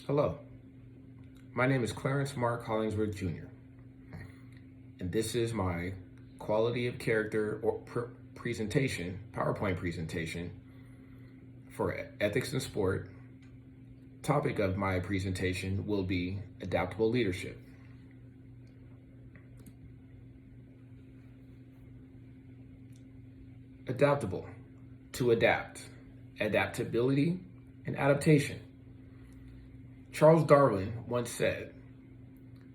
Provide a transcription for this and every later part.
Hello, my name is Clarence Mark Hollingsworth Jr., and this is my quality of character or presentation, PowerPoint presentation for ethics in sport. Topic of my presentation will be adaptable leadership. Adaptable, to adapt, adaptability, and adaptation. Charles Darwin once said,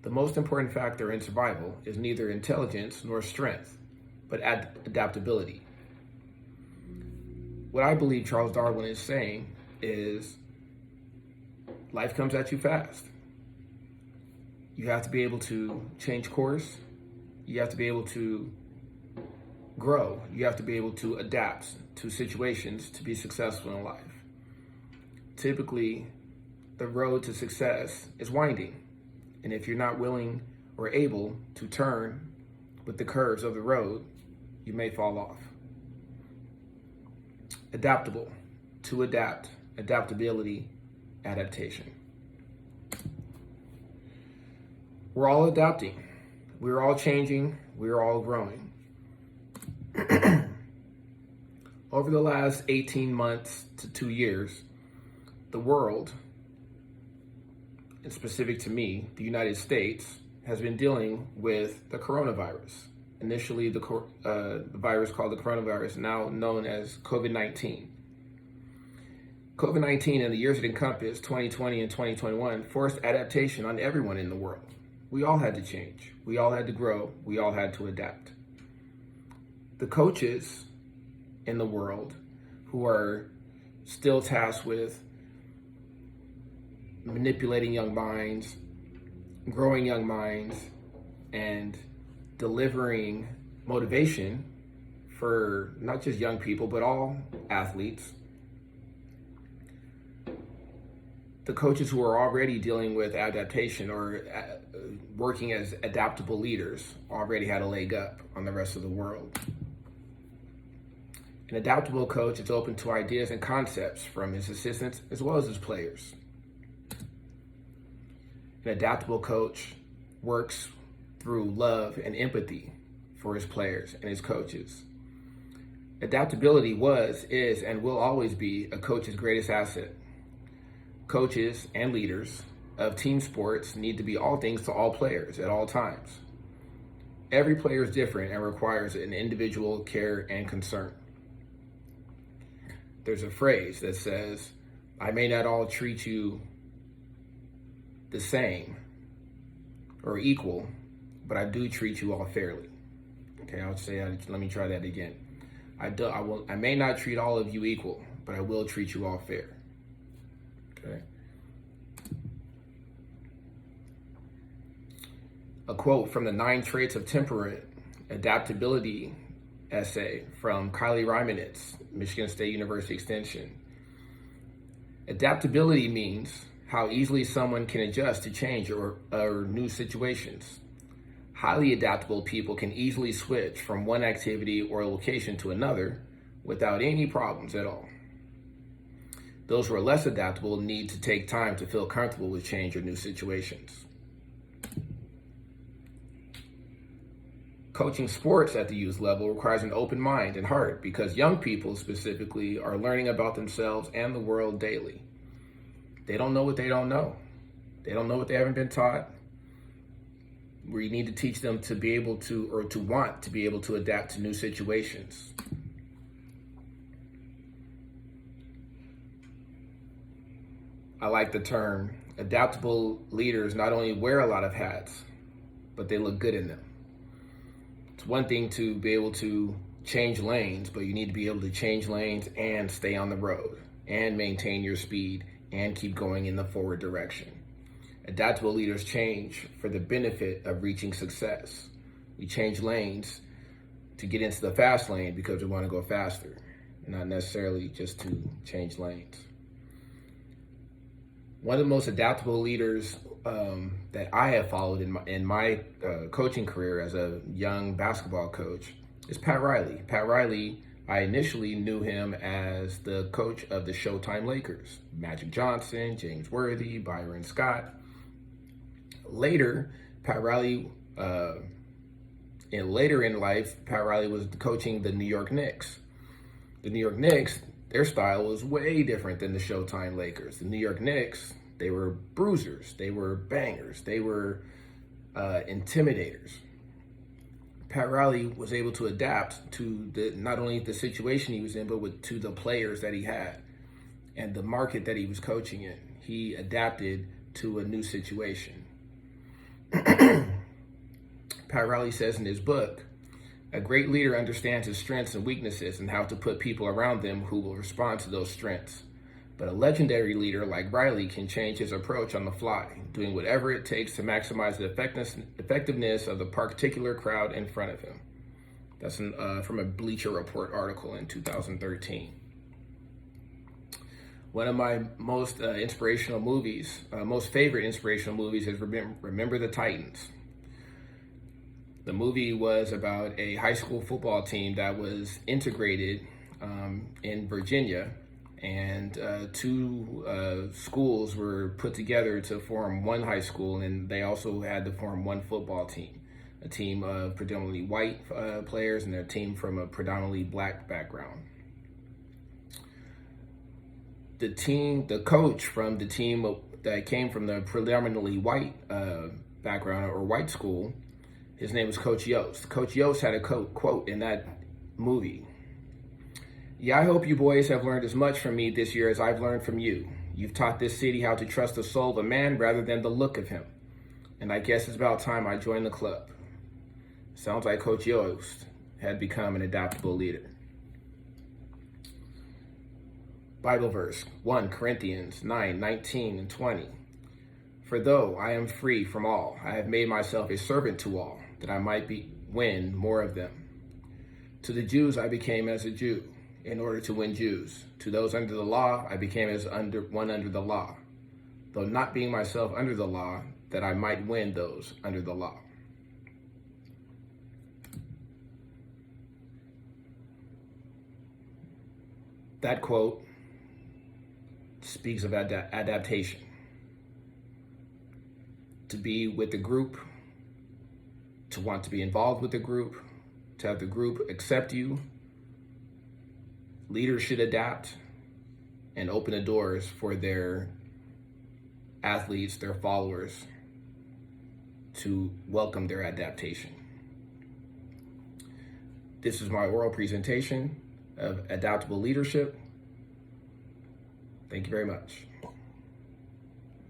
"The most important factor in survival is neither intelligence nor strength, but adaptability." What I believe Charles Darwin is saying is life comes at you fast. You have to be able to change course. You have to be able to grow. You have to be able to adapt to situations to be successful in life. Typically, the road to success is winding. And if you're not willing or able to turn with the curves of the road, you may fall off. Adaptable, to adapt, adaptability, adaptation. We're all adapting. We're all changing. We're all growing. Over the last 18 months to 2 years, the world, and specific to me, the United States, has been dealing with the coronavirus. Initially, the virus called the coronavirus, now known as COVID-19. COVID-19 and the years it encompassed, 2020 and 2021, forced adaptation on everyone in the world. We all had to change. We all had to grow. We all had to adapt. The coaches in the world who are still tasked with manipulating young minds, growing young minds, and delivering motivation for not just young people, but all athletes. The coaches who are already dealing with adaptation or working as adaptable leaders already had a leg up on the rest of the world. An adaptable coach is open to ideas and concepts from his assistants as well as his players. An adaptable coach works through love and empathy for his players and his coaches. Adaptability was, is, and will always be a coach's greatest asset. Coaches and leaders of team sports need to be all things to all players at all times. Every player is different and requires an individual care and concern. There's a phrase that says, "I may not all treat you the same or equal, but I do treat you all fairly." Okay, I'll say, let me try that again. I may not treat all of you equal, but I will treat you all fair. Okay. A quote from the 9 Traits of Temperate Adaptability essay from Kylie Reimanitz, Michigan State University Extension. Adaptability means how easily someone can adjust to change or new situations. Highly adaptable people can easily switch from one activity or location to another without any problems at all. Those who are less adaptable need to take time to feel comfortable with change or new situations. Coaching sports at the youth level requires an open mind and heart because young people specifically are learning about themselves and the world daily. They don't know what they don't know. They don't know what they haven't been taught. We need to teach them to be able to, or to want to be able to adapt to new situations. I like the term, adaptable leaders not only wear a lot of hats, but they look good in them. It's one thing to be able to change lanes, but you need to be able to change lanes and stay on the road and maintain your speed and keep going in the forward direction. Adaptable leaders change for the benefit of reaching success. We change lanes to get into the fast lane because we want to go faster, not necessarily just to change lanes. One of the most adaptable leaders that I have followed in my coaching career as a young basketball coach is Pat Riley. Pat Riley I initially knew him as the coach of the Showtime Lakers, Magic Johnson, James Worthy, Byron Scott. Later, Pat Riley, later in life, Pat Riley was coaching the New York Knicks. The New York Knicks, their style was way different than the Showtime Lakers. The New York Knicks, they were bruisers, they were bangers, they were intimidators. Pat Riley was able to adapt to not only the situation he was in, but to the players that he had and the market that he was coaching in. He adapted to a new situation. Pat Riley says in his book, a great leader understands his strengths and weaknesses and how to put people around them who will respond to those strengths. But a legendary leader like Riley can change his approach on the fly, doing whatever it takes to maximize the effectiveness of the particular crowd in front of him. That's from a Bleacher Report article in 2013. One of my most favorite inspirational movies is Remember the Titans. The movie was about a high school football team that was integrated in Virginia, and two schools were put together to form one high school, and they also had to form one football team, a team of predominantly white players and a team from a predominantly black background. The coach from the team that came from the predominantly white background or white school, his name was Coach Yost. Coach Yost had a quote in that movie. Yeah, I hope you boys have learned as much from me this year as I've learned from you. You've taught this city how to trust the soul of a man rather than the look of him. And I guess it's about time I joined the club. Sounds like Coach Yost had become an adaptable leader. Bible verse, 1 Corinthians 9:19 and 20. For though I am free from all, I have made myself a servant to all, that I might win more of them. To the Jews I became as a Jew, in order to win Jews. To those under the law I became as one under the law, though not being myself under the law, that I might win those under the law. That quote speaks of adaptation. To be with the group, to want to be involved with the group, to have the group accept you. Leaders should adapt and open the doors for their athletes, their followers, to welcome their adaptation. This is my oral presentation of adaptable leadership. Thank you very much.